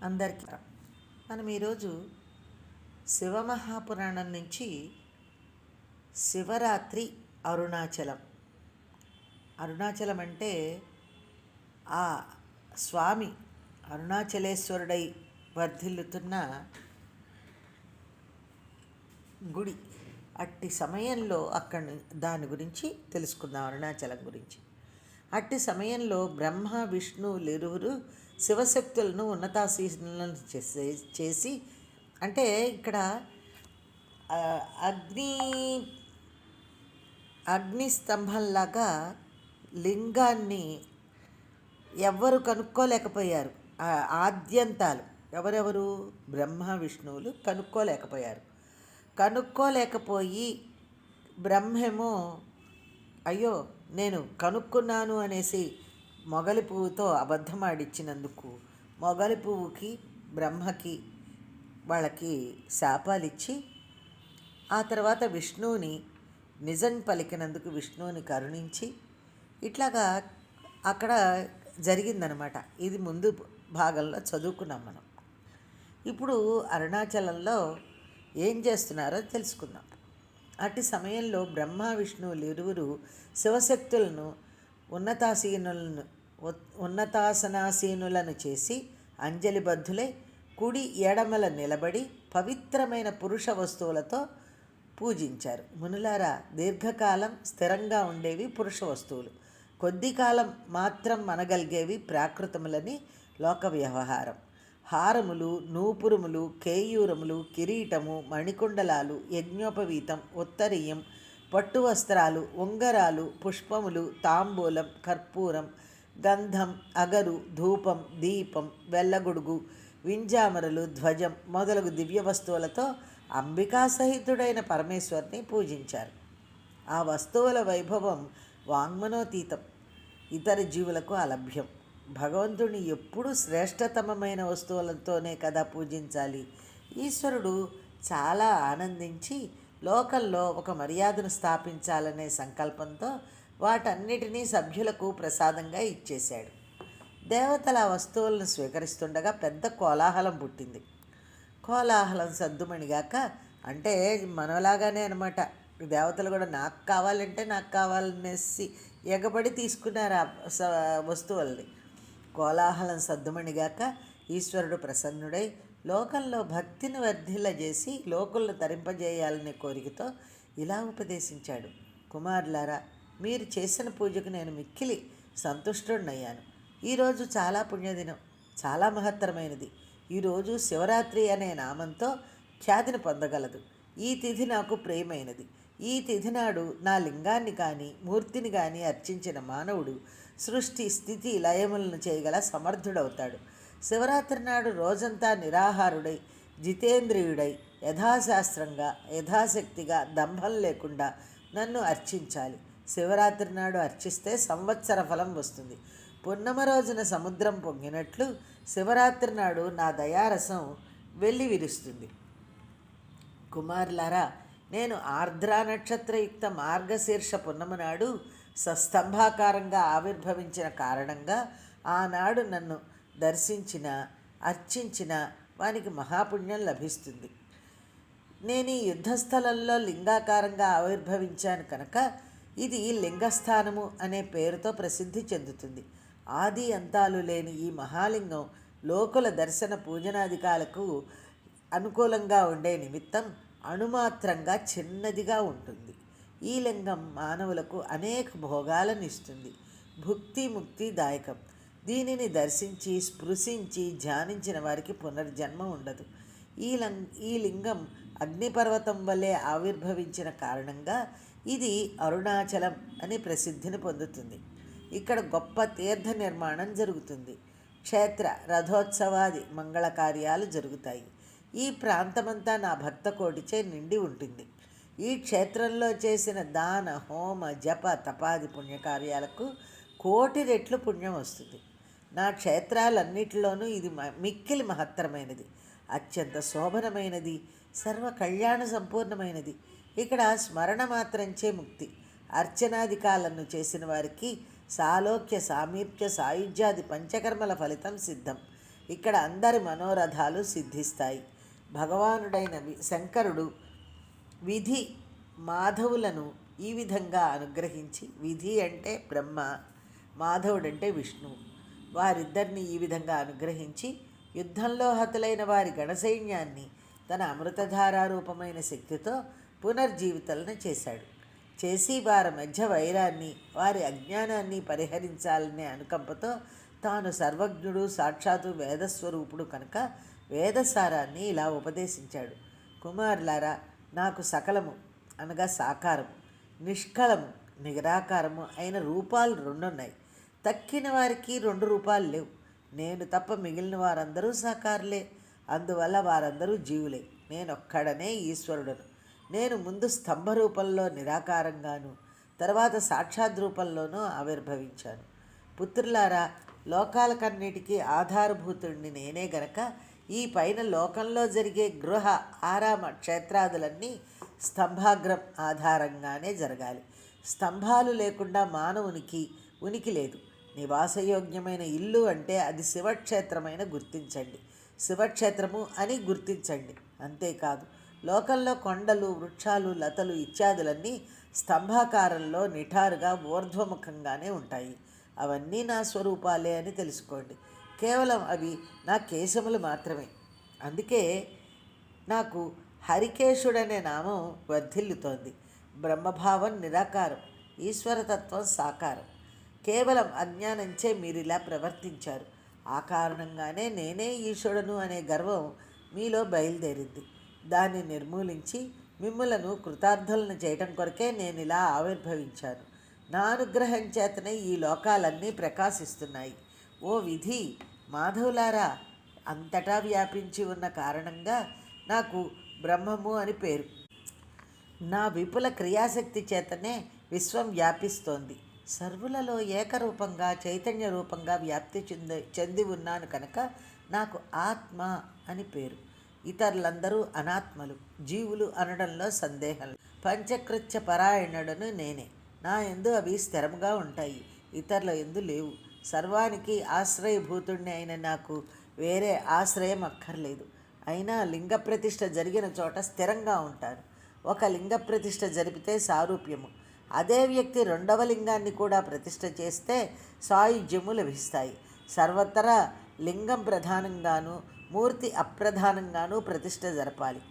అందరికీ మనం ఈరోజు శివమహాపురాణం నుంచి శివరాత్రి అరుణాచలం. అరుణాచలం అంటే ఆ స్వామి అరుణాచలేశ్వరుడై వర్ధిల్లుతున్న గుడి. అట్టి సమయంలో దాని గురించి తెలుసుకుందాం. అరుణాచలం గురించి అట్టి సమయంలో బ్రహ్మ విష్ణువులిరువురు శివశక్తులను ఉన్నతాసీనులను చేసి అంటే ఇక్కడ అగ్ని అగ్నిస్తంభంలాగా లింగాన్ని ఎవ్వరు కనుక్కోలేకపోయారు. ఆద్యంతాలు ఎవరెవరు? బ్రహ్మ విష్ణువులు కనుక్కోలేకపోయి బ్రహ్మేమో అయ్యో నేను కనుక్కున్నాను అనేసి మొగలి పువ్వుతో అబద్ధమాడిచ్చినందుకు మొగలి పువ్వుకి బ్రహ్మకి వాళ్ళకి శాపాలిచ్చి ఆ తర్వాత విష్ణువుని నిజం పలికినందుకు విష్ణువుని కరుణించి ఇట్లాగా అక్కడ జరిగిందనమాట. ఇది ముందు భాగంలో చదువుకున్నాం మనం. ఇప్పుడు అరుణాచలంలో ఏం చేస్తున్నారో తెలుసుకుందాం. అట్టి సమయంలో బ్రహ్మ విష్ణువులు ఇరువురు శివశక్తులను ఉన్నతాసనాసీనులను చేసి అంజలిబద్ధులై కుడి ఎడమల నిలబడి పవిత్రమైన పురుష వస్తువులతో పూజించారు. మునులారా, దీర్ఘకాలం స్థిరంగా ఉండేవి పురుష వస్తువులు, కొద్ది కాలం మాత్రం మనగలిగేవి ప్రాకృతములని లోక వ్యవహారం. హారములు, నూపురములు, కేయూరములు, కిరీటము, మణికుండలాలు, యజ్ఞోపవీతం, ఉత్తరీయం, పట్టు వస్త్రాలు, ఉంగరాలు, పుష్పములు, తాంబూలం, కర్పూరం, గంధం, అగరు, ధూపం, దీపం, వెల్లగొడుగు, వింజామరలు, ధ్వజం మొదలగు దివ్య వస్తువులతో అంబికా సహితుడైన పరమేశ్వరుని పూజించారు. ఆ వస్తువుల వైభవం వాంగ్మనోతీతం, ఇతర జీవులకు అలభ్యం. భగవంతుని ఎప్పుడూ శ్రేష్టతమమైన వస్తువులతోనే కదా పూజించాలి. ఈశ్వరుడు చాలా ఆనందించి లోకంలో ఒక మర్యాదను స్థాపించాలనే సంకల్పంతో వాటన్నిటినీ సభ్యులకు ప్రసాదంగా ఇచ్చేశాడు. దేవతల ఆ వస్తువులను స్వీకరిస్తుండగా పెద్ద కోలాహలం పుట్టింది. కోలాహలం సద్దుమణిగాక, అంటే మనలాగానే అనమాట, దేవతలు కూడా నాకు కావాలనేసి ఎగబడి తీసుకున్నారు ఆ వస్తువుల్ని. కోలాహలం సద్దుమణిగాక ఈశ్వరుడు ప్రసన్నుడై లోకంలో భక్తిని వర్ధిల్లజేసి లోకులను తరింపజేయాలనే కోరికతో ఇలా ఉపదేశించాడు. కుమారులారా, మీరు చేసిన పూజకు నేను మిక్కిలి సంతుష్టుడయ్యాను. ఈరోజు చాలా పుణ్యదినం, చాలా మహత్తరమైనది. ఈరోజు శివరాత్రి అనే నామంతో ఖ్యాతిని పొందగలదు. ఈ తిథి నాకు ప్రియమైనది. ఈ తిథి నాడు నా లింగాన్ని కానీ మూర్తిని కానీ అర్చించిన మానవుడు సృష్టి స్థితి లయములను చేయగల సమర్థుడవుతాడు. శివరాత్రి నాడు రోజంతా నిరాహారుడై జితేంద్రియుడై యథాశాస్త్రంగా యథాశక్తిగా దంభం లేకుండా నన్ను అర్చించాలి. శివరాత్రి నాడు అర్చిస్తే సంవత్సర ఫలం వస్తుంది. పున్నమ రోజున సముద్రం పొంగినట్లు శివరాత్రి నాడు నా దయారసం వెళ్ళి విరుస్తుంది. కుమారులారా, నేను ఆర్ద్రా నక్షత్రయుక్త మార్గశీర్ష పున్నమ నాడు సస్తంభాకారంగా ఆవిర్భవించిన కారణంగా ఆనాడు నన్ను దర్శించిన అర్చించిన వానికి మహాపుణ్యం లభిస్తుంది. నేను ఈ యుద్ధస్థలంలో లింగాకారంగా ఆవిర్భవించాను కనుక ఇది లింగస్థానము అనే పేరుతో ప్రసిద్ధి చెందుతుంది. ఆది అంతాలు లేని ఈ మహాలింగం లోకుల దర్శన పూజనాధికాలకు అనుకూలంగా ఉండే నిమిత్తం అణుమాత్రంగా చిన్నదిగా ఉంటుంది. ఈ లింగం మానవులకు అనేక భోగాలను ఇస్తుంది. భుక్తి ముక్తిదాయకం. దీనిని దర్శించి స్పృశించి ధ్యానించిన వారికి పునర్జన్మ ఉండదు. ఈ లింగం అగ్నిపర్వతం వల్లే ఆవిర్భవించిన కారణంగా ఇది అరుణాచలం అని ప్రసిద్ధిని పొందుతుంది. ఇక్కడ గొప్ప తీర్థ నిర్మాణం జరుగుతుంది. క్షేత్ర రథోత్సవాది మంగళ కార్యాలు జరుగుతాయి. ఈ ప్రాంతమంతా నా భక్త కోటిచే నిండి ఉంటుంది. ఈ క్షేత్రంలో చేసిన దాన హోమ జప తపాది పుణ్యకార్యాలకు కోటి రెట్లు పుణ్యం వస్తుంది. నా క్షేత్రాలన్నిటిలోనూ ఇది మిక్కిలి మహత్తరమైనది, అత్యంత శోభనమైనది, సర్వ కళ్యాణ సంపూర్ణమైనది. ఇక్కడ స్మరణ మాత్రంచే ముక్తి. అర్చనాదికాలను చేసిన వారికి సాలోక్య సామీప్య సాయుధ్యాది పంచకర్మల ఫలితం సిద్ధం. ఇక్కడ అందరి మనోరథాలు సిద్ధిస్తాయి. భగవానుడైన శంకరుడు విధి మాధవులను ఈ విధంగా అనుగ్రహించి, విధి అంటే బ్రహ్మ, మాధవుడంటే విష్ణువు, వారిద్దరిని ఈ విధంగా అనుగ్రహించి యుద్ధంలో హతులైన వారి గణసైన్యాన్ని తన అమృతధారారూపమైన శక్తితో పునర్జీవితలను చేశాడు. చేసి వారి మధ్య వైరాన్ని, వారి అజ్ఞానాన్ని పరిహరించాలనే అనుకంపతో తాను సర్వజ్ఞుడు, సాక్షాత్తు వేదస్వరూపుడు కనుక వేదసారాన్ని ఇలా ఉపదేశించాడు. కుమారులారా, నాకు సకలము అనగా సాకారము, నిష్కలము నిరాకారము అయిన రూపాలు రెండున్నాయి. తక్కిన వారికి 2 రూపాలు లేవు. నేను తప్ప మిగిలిన వారందరూ సాకారులే. అందువల్ల వారందరూ జీవులే. నేనొక్కడనే ఈశ్వరుడను. నేను ముందు స్తంభ రూపంలో నిరాకారంగాను, తర్వాత సాక్షాత్ రూపంలోనూ ఆవిర్భవించాను. పుత్రులారా, లోకాలకన్నిటికీ ఆధారభూతుడిని నేనే గనక ఈ పైన లోకంలో జరిగే గృహ, ఆరామ, క్షేత్రాదులన్నీ స్తంభాగ్రం ఆధారంగానే జరగాలి. స్తంభాలు లేకుండా మానవునికి ఉనికి లేదు. నివాసయోగ్యమైన ఇల్లు అంటే అది శివక్షేత్రమైన గుర్తించండి, శివక్షేత్రము అని గుర్తించండి. అంతేకాదు, లోకంలో కొండలు, వృక్షాలు, లతలు ఇత్యాదులన్నీ స్తంభాకారంలో నిఠారుగా ఊర్ధ్వముఖంగానే ఉంటాయి. అవన్నీ నా స్వరూపాలే అని తెలుసుకోండి. కేవలం అవి నా కేశములు మాత్రమే. అందుకే నాకు హరికేశుడనే నామం వర్ధిల్లుతోంది. బ్రహ్మభావం నిరాకారం, ఈశ్వరతత్వం సాకారం. కేవలం అజ్ఞానంచే మీరిలా ప్రవర్తించారు. ఆ కారణంగానే నేనే ఈశ్వరుడు అనే గర్వం మీలో బయలుదేరింది. దాన్ని నిర్మూలించి మిమ్ములను కృతార్థులను చేయటం కొరకే నేను ఇలా ఆవిర్భవించాను. నా అనుగ్రహం చేతనే ఈ లోకాలన్నీ ప్రకాశిస్తున్నాయి. ఓ విధి, మాధవులారా, అంతటా వ్యాపించి ఉన్న కారణంగా నాకు బ్రహ్మము అని పేరు. నా విపుల క్రియాశక్తి చేతనే విశ్వం వ్యాపిస్తోంది. సర్వులలో ఏకరూపంగా, చైతన్య రూపంగా వ్యాప్తి చెంది ఉన్నాను కనుక నాకు ఆత్మ అని పేరు. ఇతరులందరూ అనాత్మలు, జీవులు అనడంలో సందేహం. పంచకృత్య పరాయణుడను నేనే. నా యందు అవి స్థిరంగా ఉంటాయి, ఇతరుల యందు లేవు. సర్వానికి ఆశ్రయభూతుడిని అయిన నాకు వేరే ఆశ్రయం అక్కర్లేదు. అయినా లింగ ప్రతిష్ఠ జరిగిన చోట స్థిరంగా ఉంటాను. ఒక లింగ ప్రతిష్ఠ జరిపితే సారూప్యము, అదే వ్యక్తి 2వ లింగాన్ని కూడా ప్రతిష్ఠ చేస్తే సాయుధ్యము లభిస్తాయి. సర్వత్రా లింగం ప్రధానంగాను, మూర్తి అప్రధానంగాను ప్రతిష్ఠ జరపాలి.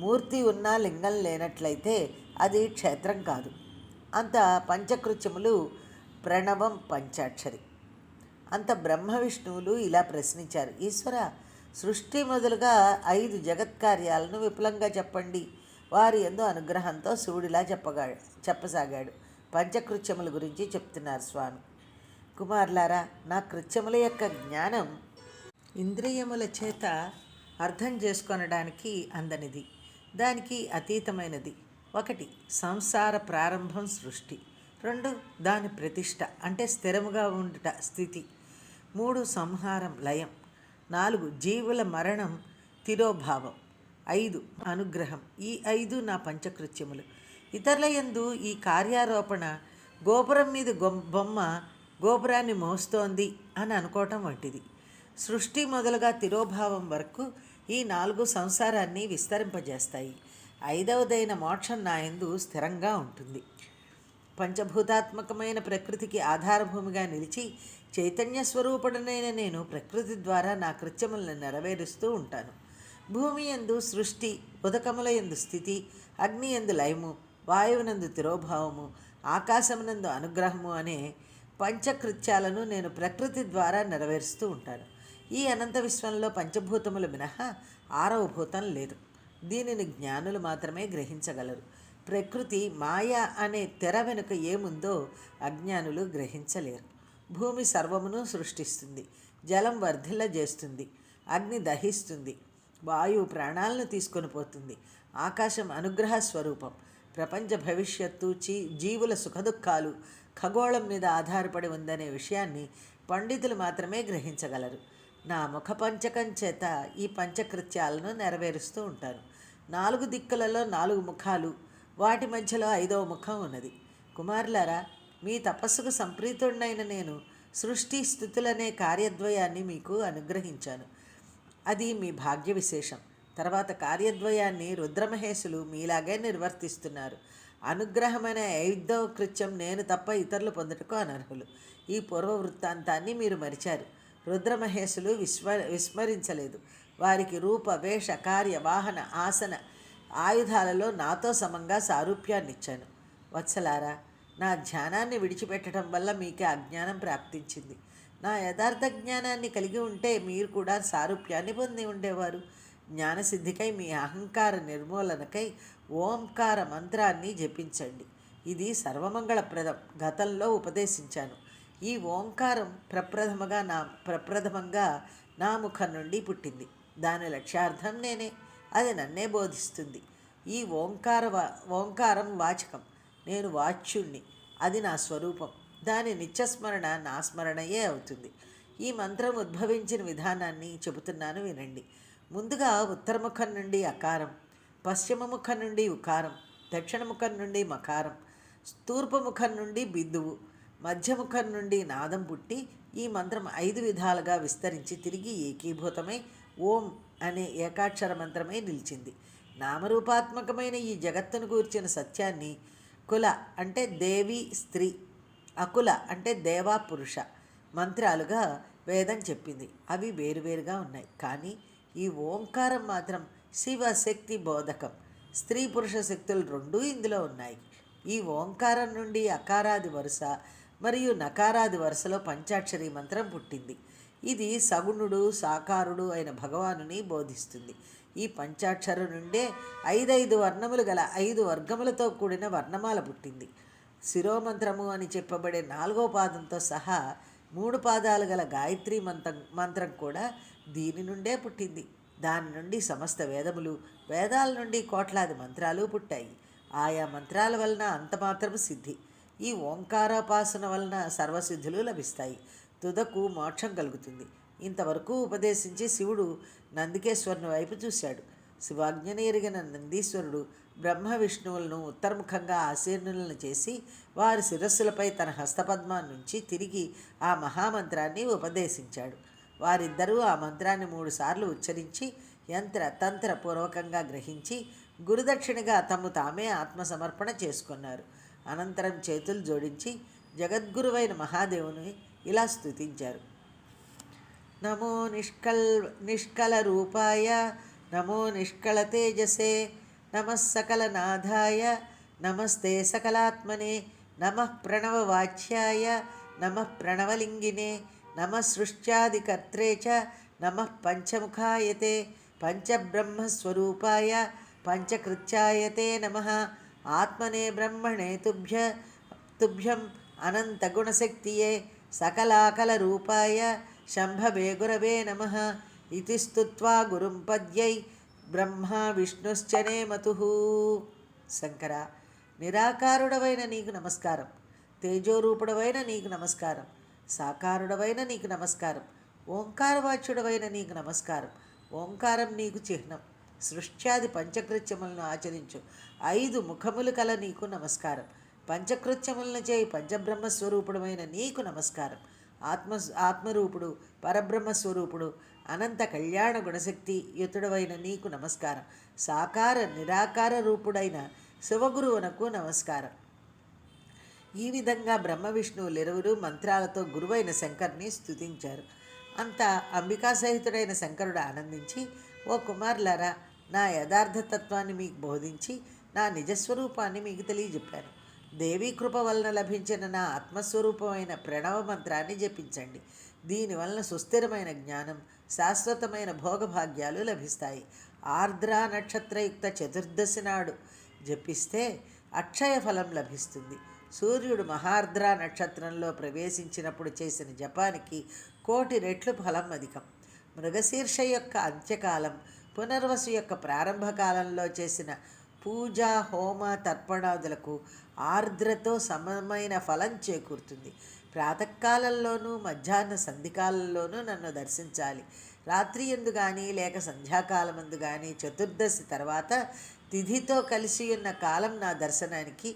మూర్తి ఉన్నా లింగం లేనట్లయితే అది క్షేత్రం కాదు. అంత పంచకృత్యములు ప్రణవం పంచాక్షరి. అంత బ్రహ్మ విష్ణువులు ఇలా ప్రశ్నించారు. ఈశ్వర, సృష్టి మొదలుగా 5 జగత్కార్యాలను విపులంగా చెప్పండి. వారి యందు అనుగ్రహంతో శివుడిలా చెప్పసాగాడు. పంచకృత్యముల గురించి చెప్తున్నారు స్వామి. కుమారులారా, నా కృత్యముల యొక్క జ్ఞానం ఇంద్రియముల చేత అర్థం చేసుకొనడానికి అందనిది, దానికి అతీతమైనది. 1 సంసార ప్రారంభం సృష్టి, 2 దాని ప్రతిష్ట అంటే స్థిరముగా ఉండుట స్థితి, 3 సంహారం లయం, 4 జీవుల మరణం తిరోభావం, 5 అనుగ్రహం. ఈ 5 నా పంచకృత్యములు. ఇతరుల యందు ఈ కార్యారోపణ గోపురం మీద బొమ్మ గోపురాన్ని మోస్తోంది అని అనుకోవటం వంటిది. సృష్టి మొదలుగా తిరోభావం వరకు ఈ 4 సంసారాన్ని విస్తరింపజేస్తాయి. 5వదైన మోక్షం నా యందు స్థిరంగా ఉంటుంది. పంచభూతాత్మకమైన ప్రకృతికి ఆధారభూమిగా నిలిచి చైతన్య స్వరూపుడనైన నేను ప్రకృతి ద్వారా నా కృత్యములను నెరవేరుస్తూ ఉంటాను. భూమి యందు సృష్టి, ఉదకముల యందు స్థితి, అగ్ని యందు లయము, వాయువునందు తిరోభావము, ఆకాశమునందు అనుగ్రహము అనే పంచకృత్యాలను నేను ప్రకృతి ద్వారా నెరవేరుస్తూ ఉంటాను. ఈ అనంత విశ్వంలో పంచభూతములు మినహా 6వ భూతం లేదు. దీనిని జ్ఞానులు మాత్రమే గ్రహించగలరు. ప్రకృతి మాయ అనే తెర వెనుక ఏముందో అజ్ఞానులు గ్రహించలేరు. భూమి సర్వమును సృష్టిస్తుంది, జలం వర్ధిల్లజేస్తుంది, అగ్ని దహిస్తుంది, వాయువు ప్రాణాలను తీసుకొని పోతుంది, ఆకాశం అనుగ్రహ స్వరూపం. ప్రపంచ భవిష్యత్తు, జీవుల సుఖదుఖాలు ఖగోళం మీద ఆధారపడి ఉందనే విషయాన్ని పండితులు మాత్రమే గ్రహించగలరు. నా ముఖ పంచకం చేత ఈ పంచకృత్యాలను నెరవేరుస్తూ ఉంటాను. 4 దిక్కులలో 4 ముఖాలు, వాటి మధ్యలో 5వ ముఖం ఉన్నది. కుమారులారా, మీ తపస్సుకు సంప్రీతుడినైన నేను సృష్టి స్థితులనే కార్యద్వయాన్ని మీకు అనుగ్రహించాను. అది మీ భాగ్య విశేషం. తర్వాత కార్యద్వయాన్ని రుద్రమహేశులు మీలాగే నిర్వర్తిస్తున్నారు. అనుగ్రహమైన ఐదవ కృత్యం నేను తప్ప ఇతరులు పొందుటకు అనర్హులు. ఈ పూర్వ వృత్తాంతాన్ని మీరు మరిచారు. రుద్రమహేశులు విస్మరించలేదు. వారికి రూప, వేష, కార్య, వాహన, ఆసన, ఆయుధాలలో నాతో సమంగా సారూప్యాన్నిచ్చాను. వత్సలారా, నా ధ్యానాన్ని విడిచిపెట్టడం వల్ల మీకే అజ్ఞానం ప్రాప్తించింది. నా యథార్థ జ్ఞానాన్ని కలిగి ఉంటే మీరు కూడా సారూప్యాన్ని పొంది ఉండేవారు. జ్ఞానసిద్ధికై మీ అహంకార నిర్మూలనకై ఓంకార మంత్రాన్ని జపించండి. ఇది సర్వమంగళప్రదం. గతంలో ఉపదేశించాను. ఈ ఓంకారం ప్రప్రథమంగా నా ముఖం నుండి పుట్టింది. దాని లక్ష్యార్థం నేనే. అది నన్నే బోధిస్తుంది. ఈ ఓంకారం వాచకం. నేను వాచ్యుణ్ణి. అది నా స్వరూపం. దాని నిత్యస్మరణ నా స్మరణయే అవుతుంది. ఈ మంత్రం ఉద్భవించిన విధానాన్ని చెబుతున్నాను వినండి. ముందుగా ఉత్తరముఖం నుండి అకారం, పశ్చిమ ముఖం నుండి ఉకారం, దక్షిణ ముఖం నుండి మకారం, తూర్పు ముఖం నుండి బిందువు, మధ్యముఖం నుండి నాదం పుట్టి ఈ మంత్రం 5 విధాలుగా విస్తరించి తిరిగి ఏకీభూతమై ఓం అనే ఏకాక్షర మంత్రమై నిలిచింది. నామరూపాత్మకమైన ఈ జగత్తును గూర్చిన సత్యాన్ని కుల అంటే దేవి స్త్రీ, అకుల అంటే దేవా పురుష మంత్రాలుగా వేదం చెప్పింది. అవి వేరువేరుగా ఉన్నాయి. కానీ ఈ ఓంకారం మాత్రం శివశక్తి బోధకం. స్త్రీ పురుష శక్తులు రెండూ ఇందులో ఉన్నాయి. ఈ ఓంకారం నుండి అకారాది వరుస మరియు నకారాది వరుసలో పంచాక్షరి మంత్రం పుట్టింది. ఇది సగుణుడు సాకారుడు అయిన భగవానుని బోధిస్తుంది. ఈ పంచాక్షరు నుండే 5 వర్ణములు గల 5 వర్గములతో కూడిన వర్ణమాల పుట్టింది. శిరోమంత్రము అని చెప్పబడే 4వ పాదంతో సహా 3 పాదాలు గల గాయత్రి మంత్రం కూడా దీని నుండే పుట్టింది. దాని నుండి సమస్త వేదములు, వేదాల నుండి కోట్లాది మంత్రాలు పుట్టాయి. ఆయా మంత్రాల వలన అంతమాత్రము సిద్ధి. ఈ ఓంకారోపాసన వలన సర్వసిద్ధులు లభిస్తాయి. తుదకు మోక్షం కలుగుతుంది. ఇంతవరకు ఉపదేశించి శివుడు నందికేశ్వరుని వైపు చూశాడు. శివాజ్ఞని ఎరిగిన నందీశ్వరుడు బ్రహ్మ విష్ణువులను ఉత్తరముఖంగా ఆసీనులను చేసి వారి శిరస్సులపై తన హస్తపద్మాన్ని నుంచి తిరిగి ఆ మహామంత్రాన్ని ఉపదేశించాడు. వారిద్దరూ ఆ మంత్రాన్ని 3 సార్లు ఉచ్చరించి తంత్ర పూర్వకంగా గ్రహించి గురుదక్షిణగా తమ్ము తామే ఆత్మసమర్పణ చేసుకున్నారు. అనంతరం చేతులు జోడించి జగద్గురువైన మహాదేవుని ఇలా స్తుతించారు. నమో నిష్కల రూపాయ, నమో నిష్కల తేజసే, నమః సకల నాథాయ, నమస్తే సకలాత్మనే, నమః ప్రణవవాచ్యాయ, నమః ప్రణవలింగినే, నమః సృష్ట్యాదికర్త్రే చ, నమః పంచముఖాయతే, పంచబ్రహ్మస్వరూపాయ, పంచకృత్యాయతే నమః, ఆత్మనే బ్రహ్మణే తుభ్యం అనంతగుణశక్తియే, సకలాకల రూపాయ, శంభవే గురవే నమః ఇతి స్తుత్వా గురుం పద్యై బ్రహ్మ విష్ణుశ్చనే మతుః. శంకర, నిరాకారుడవైన నీకు నమస్కారం. తేజోరూపుడవైన నీకు నమస్కారం. సాకారుడవైన నీకు నమస్కారం. ఓంకారవాచ్యుడవైన నీకు నమస్కారం. ఓంకారం నీకు చిహ్నం. సృష్ట్యాది పంచకృత్యములను ఆచరించు 5 ముఖములు కల నీకు నమస్కారం. పంచకృత్యములను చేయి పంచబ్రహ్మస్వరూపుడమైన నీకు నమస్కారం. ఆత్మరూపుడు, పరబ్రహ్మస్వరూపుడు, అనంత కళ్యాణ గుణశక్తి యుతుడవైన నీకు నమస్కారం. సాకార నిరాకార రూపుడైన శివగురువునకు నమస్కారం. ఈ విధంగా బ్రహ్మ విష్ణువులిరువురు మంత్రాలతో గురువైన శంకర్ని స్తుతించారు. అంతా అంబికా సహితుడైన శంకరుడు ఆనందించి, ఓ కుమారులారా, నా యథార్థతత్వాన్ని మీకు బోధించి నా నిజస్వరూపాన్ని మీకు తెలియజెప్పాను. దేవీ కృప వలన లభించిన నా ఆత్మస్వరూపమైన ప్రణవ మంత్రాన్ని జపించండి. దీనివలన సుస్థిరమైన జ్ఞానం, శాశ్వతమైన భోగభాగ్యాలు లభిస్తాయి. ఆర్ద్ర నక్షత్రయుక్త చతుర్దశి నాడు జపిస్తే అక్షయ ఫలం లభిస్తుంది. సూర్యుడు మహార్ద్ర నక్షత్రంలో ప్రవేశించినప్పుడు చేసిన జపానికి 1,000,000 రెట్లు ఫలం అధికం. మృగశీర్ష యొక్క అంత్యకాలం, పునర్వసు యొక్క ప్రారంభకాలంలో చేసిన పూజ, హోమ, తర్పణాదులకు ఆర్ద్రతో సమమైన ఫలం చేకూరుతుంది. ప్రాతకాలంలోనూ మధ్యాహ్న సంధికాలంలోనూ నన్ను దర్శించాలి. రాత్రి ఎందు కానీ లేక సంధ్యాకాలమందు కానీ చతుర్దశి తర్వాత తిథితో కలిసి ఉన్న కాలం నా దర్శనానికి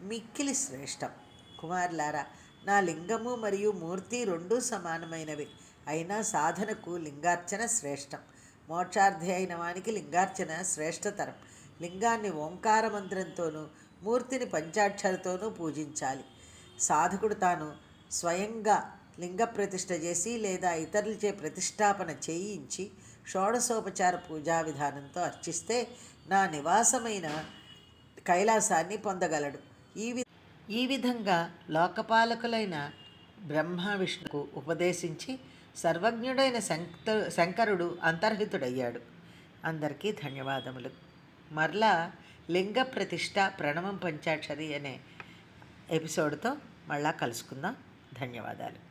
మిక్కిలి శ్రేష్టం. కుమారులారా, నా లింగము మరియు మూర్తి రెండూ సమానమైనవి. అయినా సాధనకు లింగార్చన శ్రేష్టం. మోక్షార్థి అయిన వానికి లింగార్చన శ్రేష్టతరం. లింగాన్ని ఓంకార మంత్రంతోనూ మూర్తిని పంచాక్షరతోనూ పూజించాలి. సాధకుడు తాను స్వయంగా లింగ ప్రతిష్ఠ చేసి లేదా ఇతరులచే ప్రతిష్టాపన చేయించి షోడశోపచార పూజా విధానంతో అర్చిస్తే నా నివాసమైన కైలాసాన్ని పొందగలడు. ఈ విధంగా లోకపాలకులైన బ్రహ్మ విష్ణుకు ఉపదేశించి సర్వజ్ఞుడైన శంకరుడు అంతర్హితుడయ్యాడు. అందరికీ ధన్యవాదములు. మరలా లింగ ప్రతిష్ఠ ప్రణవం పంచాక్షరి అనే ఎపిసోడ్తో మళ్ళా కలుసుకుందాం. ధన్యవాదాలు.